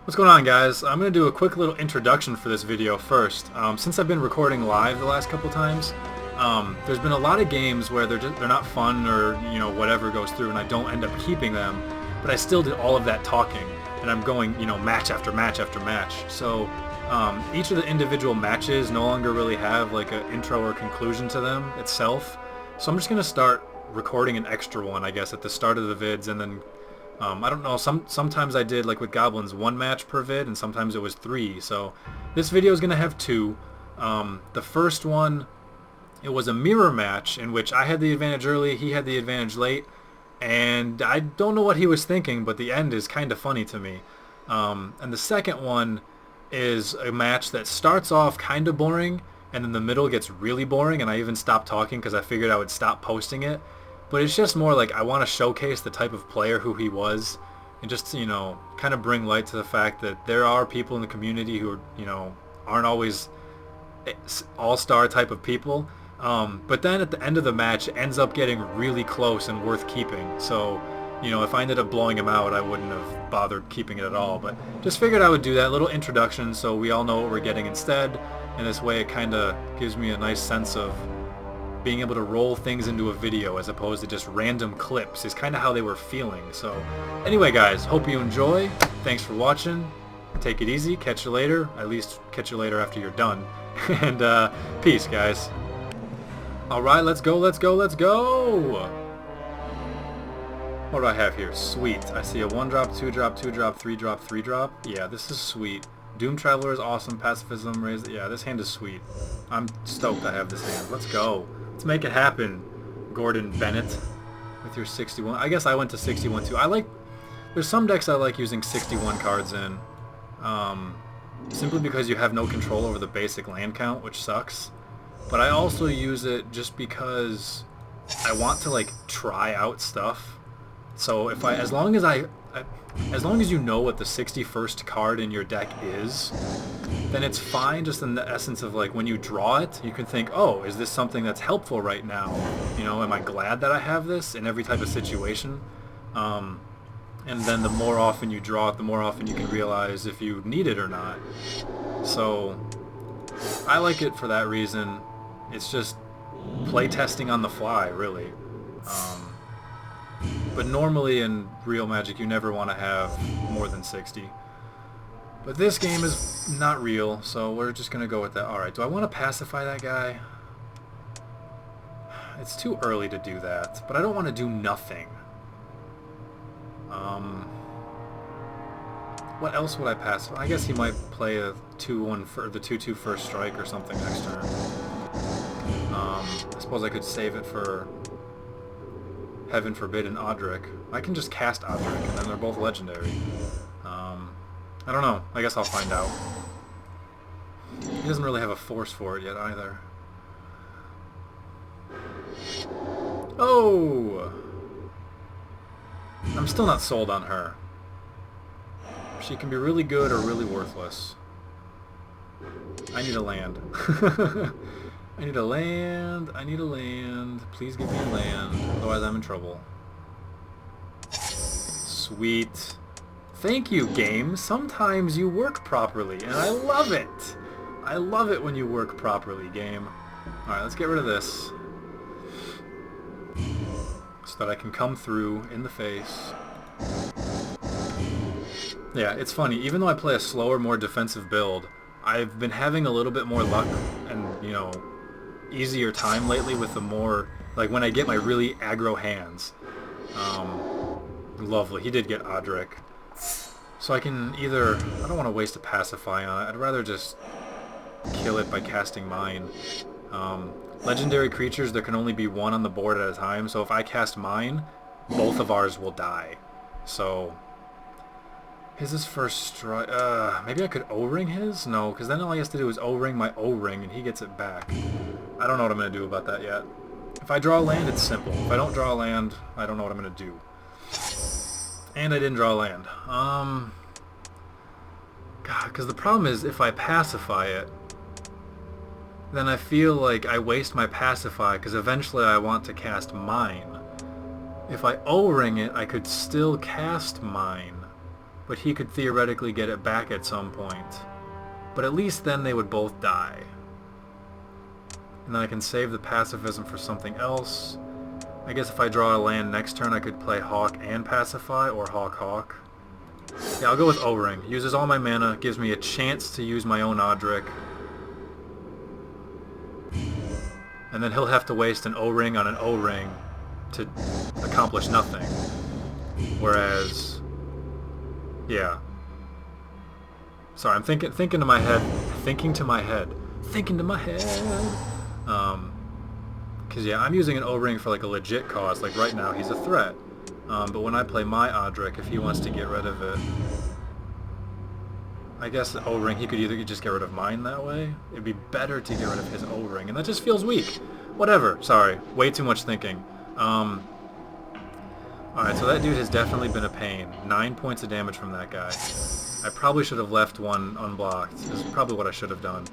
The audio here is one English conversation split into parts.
What's going on, guys? I'm going to do a quick little introduction for this video first. Since I've been recording live the last couple times, there's been a lot of games where they're not fun or whatever goes through, and I don't end up keeping them, but I still did all of that talking, and I'm going match after match after match. So each of the individual matches no longer really have like an intro or conclusion to them itself. So I'm just going to start recording an extra one, I guess, at the start of the vids, and then I don't know, sometimes I did, like with Goblins, 1 match per vid, and sometimes it was 3. So this video is going to have 2. The first one, it was a mirror match in which I had the advantage early, he had the advantage late, and I don't know what he was thinking, but the end is kind of funny to me. And the second one is a match that starts off kind of boring, and in the middle gets really boring, and I even stopped talking because I figured I would stop posting it. But it's just more like I want to showcase the type of player who he was, and just, kind of bring light to the fact that there are people in the community who are, aren't always all-star type of people. But then at the end of the match, it ends up getting really close and worth keeping. So, if I ended up blowing him out, I wouldn't have bothered keeping it at all. But just figured I would do that little introduction so we all know what we're getting instead. And this way it kind of gives me a nice sense of being able to roll things into a video as opposed to just random clips is kind of how they were feeling. So anyway, guys, hope you enjoy. Thanks for watching. Take it easy. Catch you later. At least catch you later after you're done. And peace, guys. Alright, let's go, let's go, let's go! What do I have here? Sweet. I see a 1-drop, 2-drop, 2-drop, 3-drop, 3-drop. Yeah, this is sweet. Doom Traveler is awesome. Pacifism, raise. Yeah, this hand is sweet. I'm stoked I have this hand. Let's go. Let's make it happen, Gordon Bennett, with your 61. I guess I went to 61 too. There's some decks I like using 61 cards in, simply because you have no control over the basic land count, which sucks. But I also use it just because I want to try out stuff. So as long as you know what the 61st card in your deck is, then it's fine, just in the essence of when you draw it, you can think, oh, is this something that's helpful right now? Am I glad that I have this in every type of situation? And then the more often you draw it, the more often you can realize if you need it or not. So I like it for that reason. It's just play testing on the fly, really. But normally in real Magic, you never want to have more than 60. But this game is not real, so we're just going to go with that. Alright, do I want to pacify that guy? It's too early to do that, but I don't want to do nothing. What else would I pacify? I guess he might play a 2-1 for the 2-2 first strike or something next turn. I suppose I could save it for Heaven Forbid and Odric. I can just cast Odric, and then they're both legendary. I don't know. I guess I'll find out. He doesn't really have a force for it yet either. Oh! I'm still not sold on her. She can be really good or really worthless. I need a land. I need a land. I need a land. Please give me a land. Otherwise I'm in trouble. Sweet. Thank you, game. Sometimes you work properly, and I love it. I love it when you work properly, game. Alright, let's get rid of this, so that I can come through in the face. Yeah, it's funny. Even though I play a slower, more defensive build, I've been having a little bit more luck and, easier time lately with the more, when I get my really aggro hands. Lovely. He did get Odric. So I can either... I don't want to waste a pacify on it. I'd rather just kill it by casting mine. Legendary creatures, there can only be one on the board at a time, so if I cast mine, both of ours will die. So... his first strike... maybe I could O-ring his? No, because then all he has to do is O-ring my O-ring, and he gets it back. I don't know what I'm going to do about that yet. If I draw a land, it's simple. If I don't draw a land, I don't know what I'm going to do. And I didn't draw a land. God, because the problem is, if I pacify it, then I feel like I waste my pacify, because eventually I want to cast mine. If I O-ring it, I could still cast mine. but he could theoretically get it back at some point. But at least then they would both die. And then I can save the pacifism for something else. I guess if I draw a land next turn I could play Hawk and Pacify, or Hawk. Yeah, I'll go with O-Ring. Uses all my mana, gives me a chance to use my own Odric. And then he'll have to waste an O-Ring on an O-Ring to accomplish nothing. Whereas, yeah. Sorry, I'm thinking to my head. Because yeah, I'm using an O-Ring for like a legit cause. Like right now, he's a threat. But when I play my Odric, if he wants to get rid of it, I guess the O-Ring, he could either just get rid of mine that way. It'd be better to get rid of his O-Ring, and that just feels weak. Whatever. Sorry, way too much thinking. Alright, so that dude has definitely been a pain. 9 points of damage from that guy. I probably should have left one unblocked. This is probably what I should have done.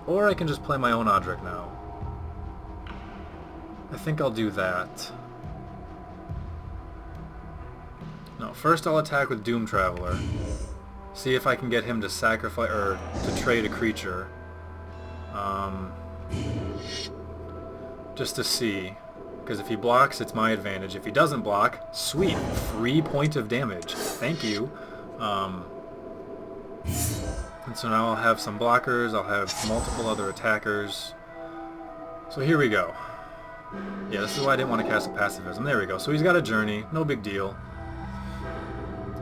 Or I can just play my own Odric now. I think I'll do that. No, first I'll attack with Doom Traveler. See if I can get him to sacrifice, or to trade a creature. Just to see. Because if he blocks, it's my advantage. If he doesn't block, sweet, free point of damage. Thank you. And so now I'll have some blockers, I'll have multiple other attackers. So here we go. Yeah, this is why I didn't want to cast a Pacifism. There we go. So he's got a Journey, no big deal.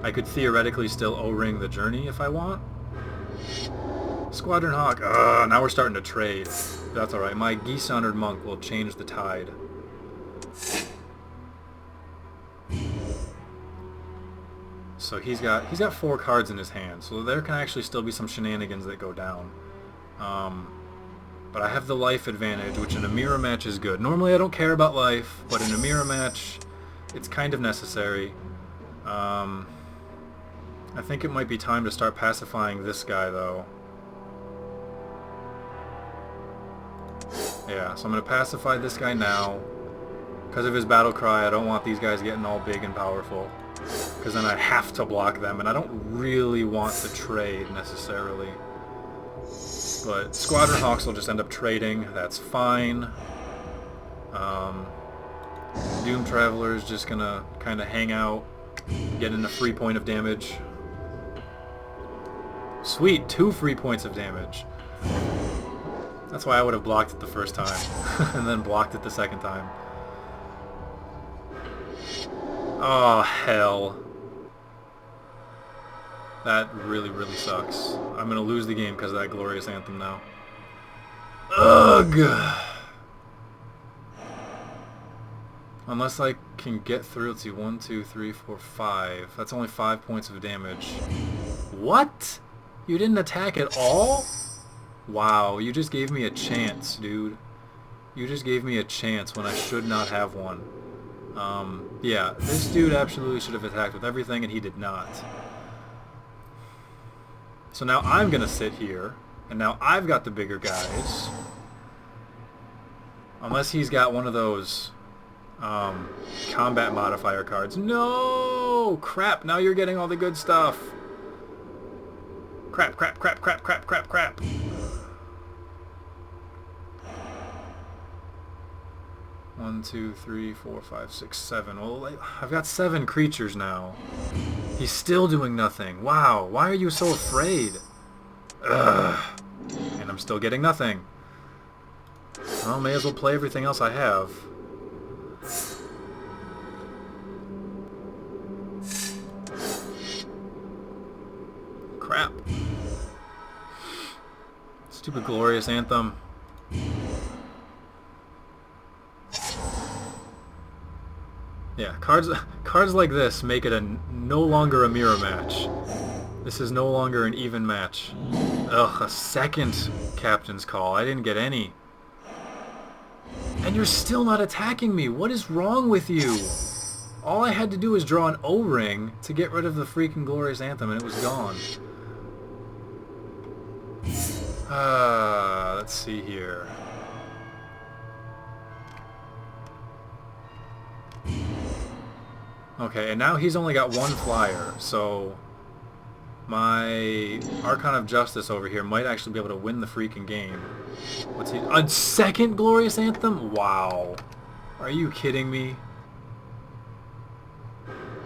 I could theoretically still O-Ring the Journey if I want. Squadron Hawk. Now we're starting to trade. That's alright. My Geese-Honored Monk will change the tide. So he's got 4 cards in his hand, so there can actually still be some shenanigans that go down. But I have the life advantage, which in a mirror match is good. Normally I don't care about life, but in a mirror match it's kind of necessary. I think it might be time to start pacifying this guy though. Yeah, so I'm going to pacify this guy now. Because of his battle cry, I don't want these guys getting all big and powerful. Because then I have to block them, and I don't really want the trade necessarily. But Squadron Hawks will just end up trading, that's fine. Doom Traveler is just going to kind of hang out, get in a free point of damage. Sweet, 2 free points of damage. That's why I would have blocked it the first time, and then blocked it the second time. Oh, hell. That really, really sucks. I'm going to lose the game because of that Glorious Anthem now. Ugh! Unless I can get through, let's see, 1, 2, 3, 4, 5. That's only 5 points of damage. What? You didn't attack at all? Wow, you just gave me a chance, dude. You just gave me a chance when I should not have one. Yeah, this dude absolutely should have attacked with everything, and he did not. So now I'm gonna sit here, and now I've got the bigger guys. Unless he's got one of those combat modifier cards. No! Crap, now you're getting all the good stuff. Crap, crap, crap, crap, crap, crap, crap. One, 2, 3, 4, 5, 6, 7. Well, I've got 7 creatures now. He's still doing nothing. Wow, why are you so afraid? Ugh. And I'm still getting nothing. Well, may as well play everything else I have. Crap. Stupid Glorious Anthem. Yeah, cards like this make it no longer a mirror match. This is no longer an even match. Ugh, a second Captain's Call. I didn't get any. And you're still not attacking me. What is wrong with you? All I had to do was draw an O-Ring to get rid of the freaking Glorious Anthem, and it was gone. Let's see here. Okay, and now he's only got one flyer, so my Archon of Justice over here might actually be able to win the freaking game. What's he? A second Glorious Anthem? Wow. Are you kidding me?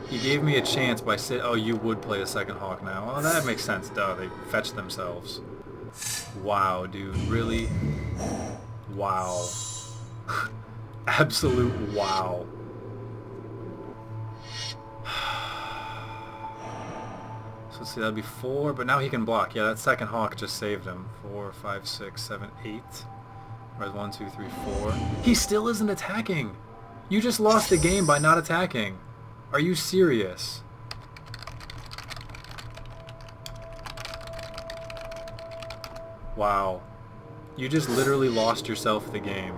He gave me a chance by saying, oh, you would play a second Hawk now. Oh, that makes sense. Duh, they fetched themselves. Wow, dude. Really? Wow. Absolute wow. So let's see, that'd be 4, but now he can block. Yeah, that second Hawk just saved him. 4, 5, 6, 7, 8. Whereas 1, 2, 3, 4. He still isn't attacking. You just lost the game by not attacking. Are you serious? Wow. You just literally lost yourself the game.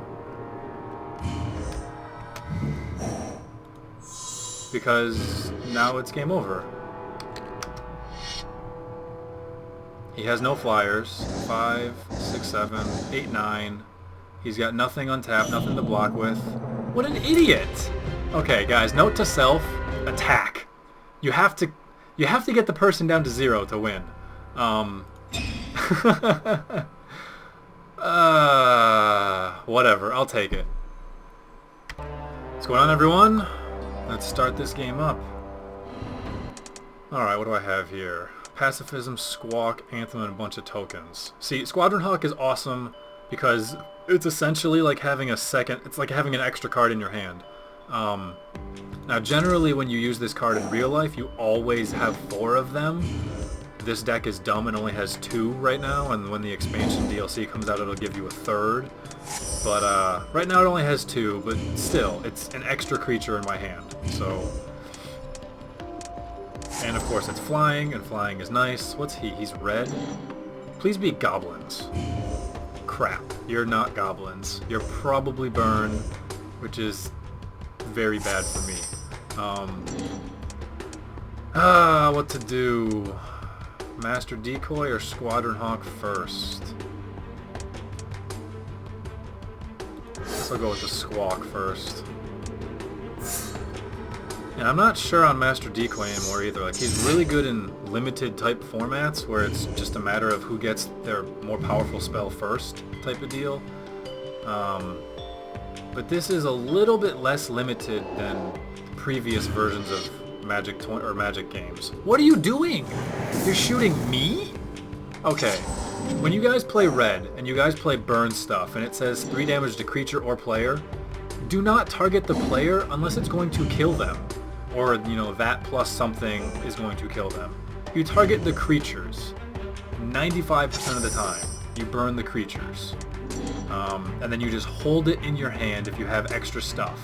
Because now it's game over. He has no flyers. 5, 6, 7, 8, 9. He's got nothing untapped, nothing to block with. What an idiot! Okay, guys, note to self, attack. You have to get the person down to 0 to win. Whatever, I'll take it. What's going on, everyone? Let's start this game up. Alright, what do I have here? Pacifism, Squawk, Anthem, and a bunch of tokens. See, Squadron Hawk is awesome because it's essentially like having a second... It's like having an extra card in your hand. Now, generally, when you use this card in real life, you always have 4 of them. This deck is dumb and only has 2 right now, and when the expansion DLC comes out, it'll give you a 3rd. But right now it only has 2, but still, it's an extra creature in my hand. So, and of course it's flying, and flying is nice. What's he? He's red. Please be goblins. Crap, you're not goblins. You're probably burn, which is very bad for me. What to do? Master Decoy or Squadron Hawk first? Guess I'll go with the Squawk first. And I'm not sure on Master Decoy anymore either. Like, he's really good in limited type formats where it's just a matter of who gets their more powerful spell first type of deal. But this is a little bit less limited than previous versions of Magic games. What are you doing? You're shooting me? Okay. When you guys play red and you guys play burn stuff and it says 3 damage to creature or player, do not target the player unless it's going to kill them. Or, you know, that plus something is going to kill them. You target the creatures. 95% of the time, you burn the creatures. And then you just hold it in your hand if you have extra stuff.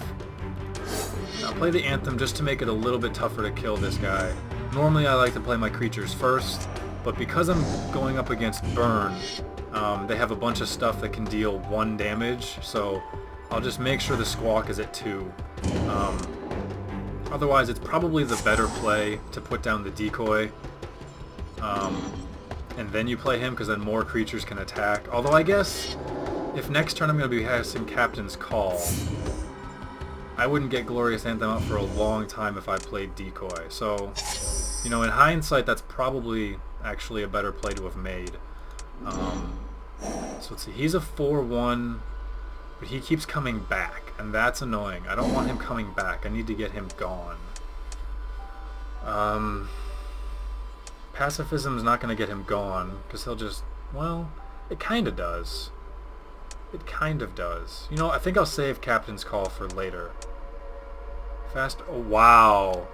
Now play the Anthem just to make it a little bit tougher to kill this guy. Normally I like to play my creatures first, but because I'm going up against burn, they have a bunch of stuff that can deal 1 damage, so I'll just make sure the Squawk is at 2. Otherwise, it's probably the better play to put down the Decoy, and then you play him, because then more creatures can attack. Although I guess, if next turn I'm going to be casting Captain's Call, I wouldn't get Glorious Anthem out for a long time if I played Decoy. So, you know, in hindsight, that's probably actually a better play to have made. So let's see, he's a 4-1, but he keeps coming back, and that's annoying. I don't want him coming back. I need to get him gone. Pacifism's not going to get him gone, because he'll just, well, it kind of does. It kind of does. You know, I think I'll save Captain's Call for later. Fast, oh, wow.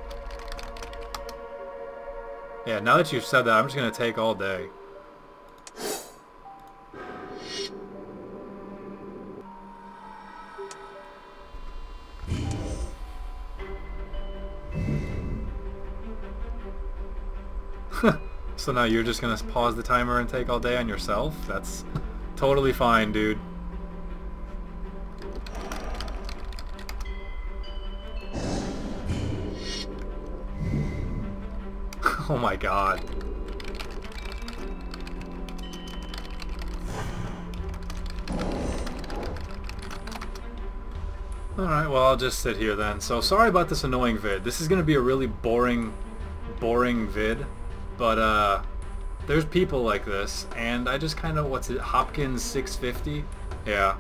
Yeah, now that you've said that, I'm just going to take all day. So now you're just going to pause the timer and take all day on yourself? That's totally fine, dude. Oh my god. Alright, well I'll just sit here then. So sorry about this annoying vid. This is gonna be a really boring vid. But there's people like this, and I just kind of, what's it, Hopkins 650? Yeah.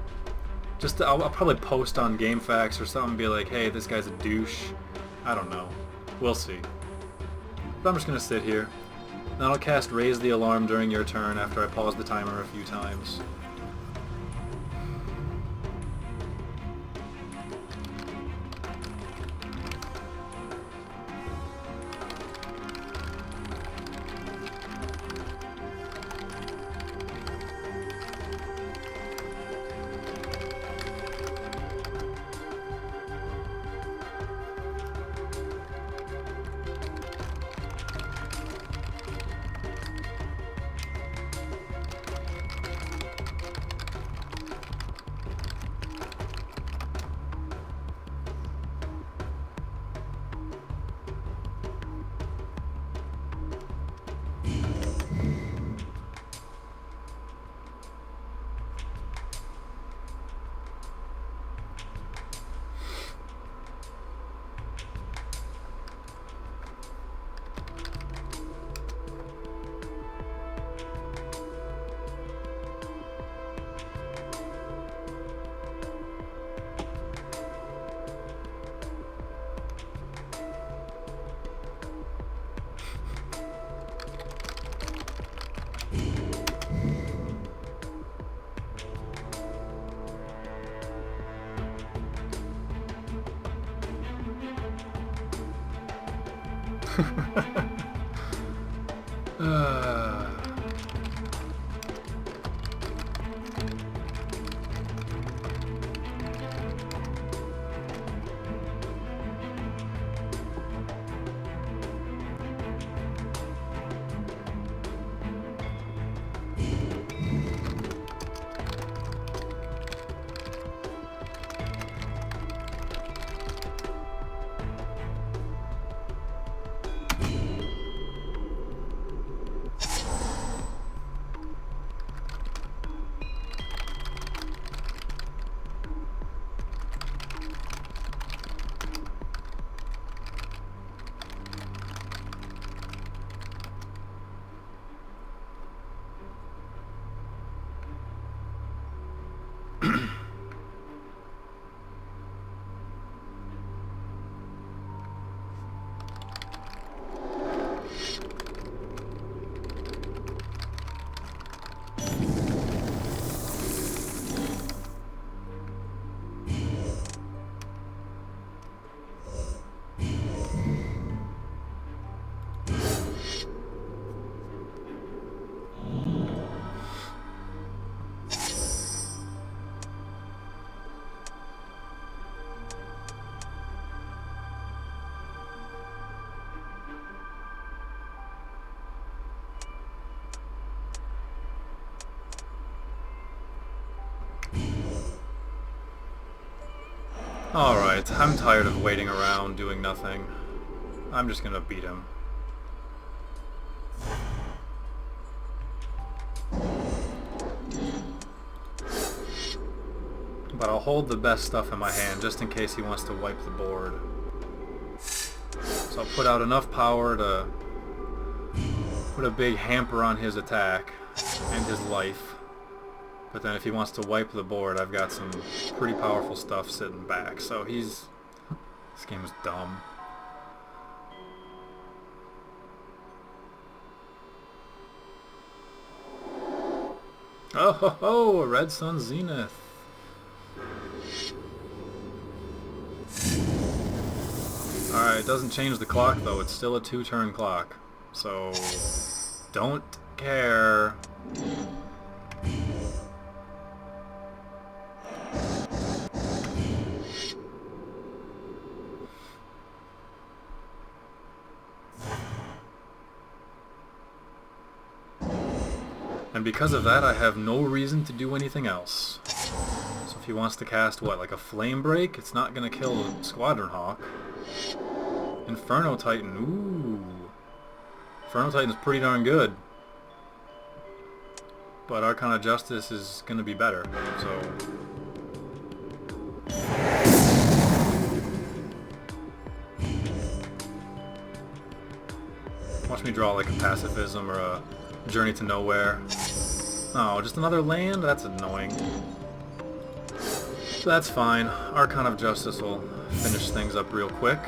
Just, I'll probably post on GameFAQs or something and be like, hey, this guy's a douche. I don't know. We'll see. But I'm just gonna sit here. Then I'll cast Raise the Alarm during your turn after I pause the timer a few times. Alright, I'm tired of waiting around doing nothing. I'm just gonna beat him. But I'll hold the best stuff in my hand just in case he wants to wipe the board. So I'll put out enough power to put a big hamper on his attack and his life. But then if he wants to wipe the board, I've got some pretty powerful stuff sitting back. So this game is dumb. Oh ho ho, a Red Sun Zenith. Alright, it doesn't change the clock though, it's still a 2-turn clock. So, don't care. And because of that, I have no reason to do anything else. So if he wants to cast, what, like a Flame Break? It's not going to kill Squadron Hawk. Inferno Titan, ooh. Inferno Titan's pretty darn good. But Arcana of Justice is going to be better, so... Watch me draw like a pacifism or a journey to nowhere. Oh, just another land? That's annoying. That's fine. Archon of Justice will finish things up real quick.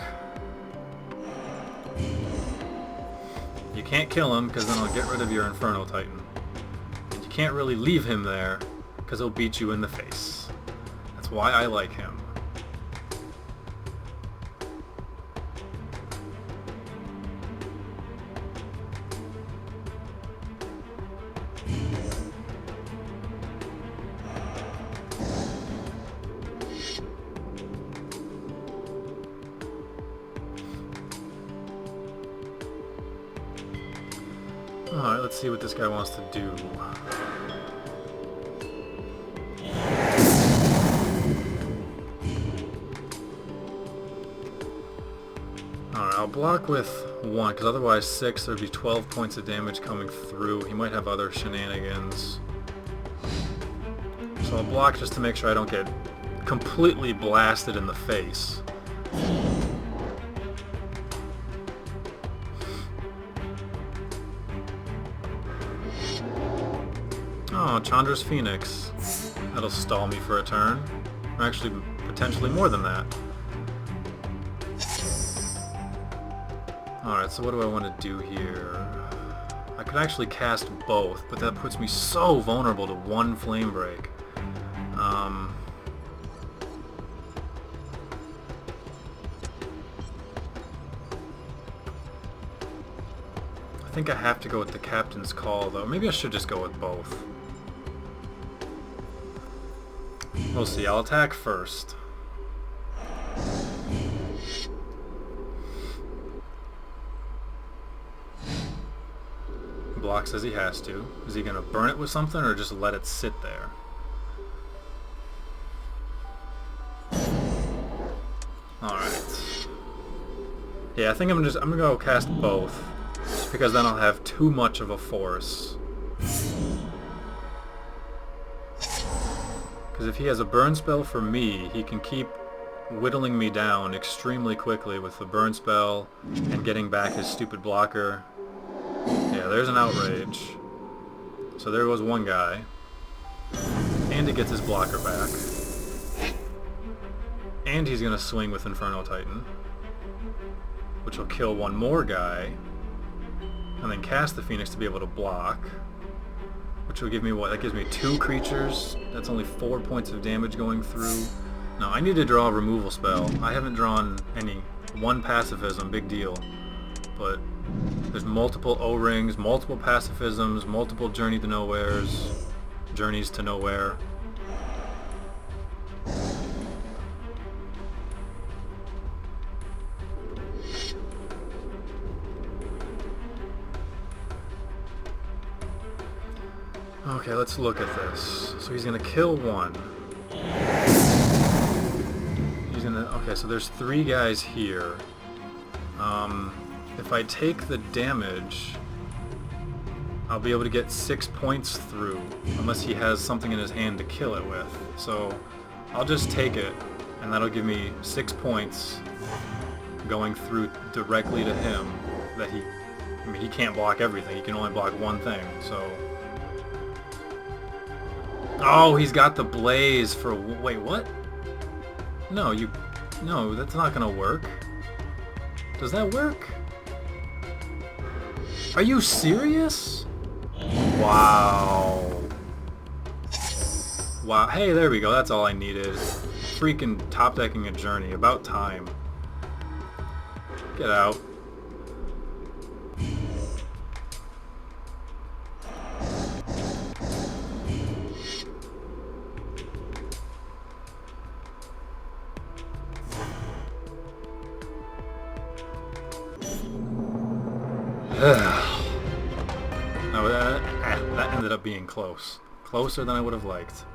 You can't kill him, because then I'll get rid of your Inferno Titan. You can't really leave him there, because he'll beat you in the face. That's why I like him. Alright, let's see what this guy wants to do. Alright, I'll block with 1, because otherwise 6, there'd be 12 points of damage coming through. He might have other shenanigans. So I'll block just to make sure I don't get completely blasted in the face. Oh, Chandra's Phoenix. That'll stall me for a turn. Or actually, potentially more than that. Alright, so what do I want to do here? I could actually cast both, but that puts me so vulnerable to one Flame Break. I think I have to go with the Captain's Call, though. Maybe I should just go with both. We'll see. I'll attack first. Block says he has to. Is he going to burn it with something or just let it sit there? Alright. Yeah, I think I'm gonna go cast both. Just because then I'll have too much of a force. Because if he has a burn spell for me, he can keep whittling me down extremely quickly with the burn spell and getting back his stupid blocker. Yeah, there's an outrage. So there goes one guy. And he gets his blocker back. And he's going to swing with Inferno Titan, which will kill one more guy. And then cast the Phoenix to be able to block. Which will give me what? That gives me 2 creatures. That's only 4 points of damage going through. Now, I need to draw a removal spell. I haven't drawn any. 1 pacifism, big deal. But there's multiple O-rings, multiple pacifisms, multiple journey to nowheres, journeys to nowhere. Okay, let's look at this. So he's gonna kill one. He's gonna... Okay, so there's 3 guys here. If I take the damage, I'll be able to get 6 points through, unless he has something in his hand to kill it with. So I'll just take it, and that'll give me 6 points going through directly to him. That he... I mean, he can't block everything. He can only block one thing, so... Oh, he's got the blaze for... Wait, what? No, you... No, that's not gonna work. Does that work? Are you serious? Wow. Wow. Hey, there we go. That's all I needed. Freaking top-decking a journey. About time. Get out. No, that ended up being close. Closer than I would have liked.